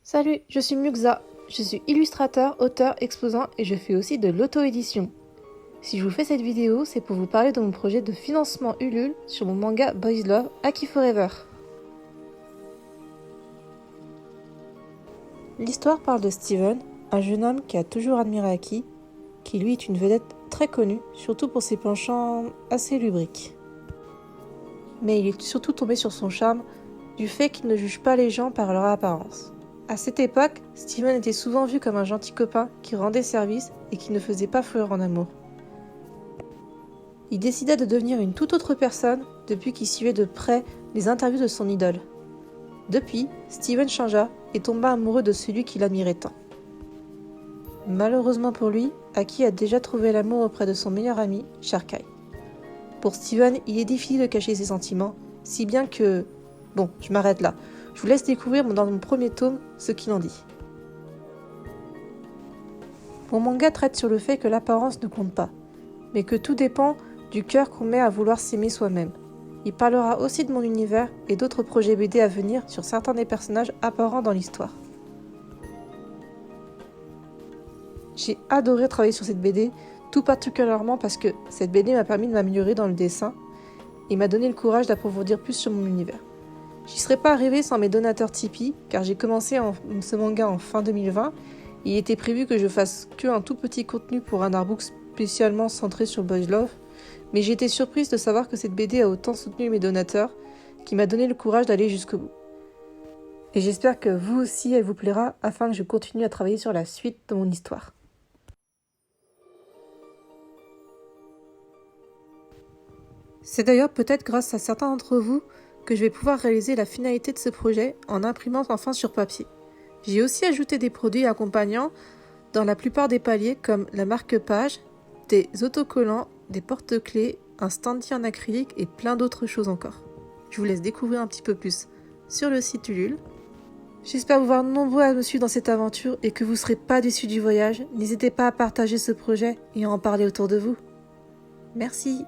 Salut, je suis Muxa. Je suis illustrateur, auteur, exposant et je fais aussi de l'auto-édition. Si je vous fais cette vidéo, c'est pour vous parler de mon projet de financement Ulule sur mon manga Boys Love Aki Forever. L'histoire parle de Steven, un jeune homme qui a toujours admiré Aki, qui lui est une vedette très connue, surtout pour ses penchants assez lubriques. Mais il est surtout tombé sur son charme du fait qu'il ne juge pas les gens par leur apparence. À cette époque, Steven était souvent vu comme un gentil copain qui rendait service et qui ne faisait pas fleur en amour. Il décida de devenir une toute autre personne depuis qu'il suivait de près les interviews de son idole. Depuis, Steven changea et tomba amoureux de celui qu'il admirait tant. Malheureusement pour lui, Aki a déjà trouvé l'amour auprès de son meilleur ami, Sharkai. Pour Steven, il est difficile de cacher ses sentiments, si bien que... Bon, je m'arrête là. Je vous laisse découvrir dans mon premier tome ce qu'il en dit. Mon manga traite sur le fait que l'apparence ne compte pas, mais que tout dépend du cœur qu'on met à vouloir s'aimer soi-même. Il parlera aussi de mon univers et d'autres projets BD à venir sur certains des personnages apparents dans l'histoire. J'ai adoré travailler sur cette BD, tout particulièrement parce que cette BD m'a permis de m'améliorer dans le dessin et m'a donné le courage d'approfondir plus sur mon univers. J'y serais pas arrivée sans mes donateurs Tipeee, car j'ai commencé ce manga en fin 2020. Il était prévu que je fasse un tout petit contenu pour un artbook spécialement centré sur Boys Love, mais j'ai été surprise de savoir que cette BD a autant soutenu mes donateurs, qui m'a donné le courage d'aller jusqu'au bout. Et j'espère que vous aussi elle vous plaira, afin que je continue à travailler sur la suite de mon histoire. C'est d'ailleurs peut-être grâce à certains d'entre vous que je vais pouvoir réaliser la finalité de ce projet en imprimant enfin sur papier. J'ai aussi ajouté des produits accompagnants dans la plupart des paliers comme la marque-page, des autocollants, des porte-clés, un standy en acrylique et plein d'autres choses encore. Je vous laisse découvrir un petit peu plus sur le site Ulule. J'espère vous voir nombreux à me suivre dans cette aventure et que vous ne serez pas déçus du voyage. N'hésitez pas à partager ce projet et à en parler autour de vous. Merci.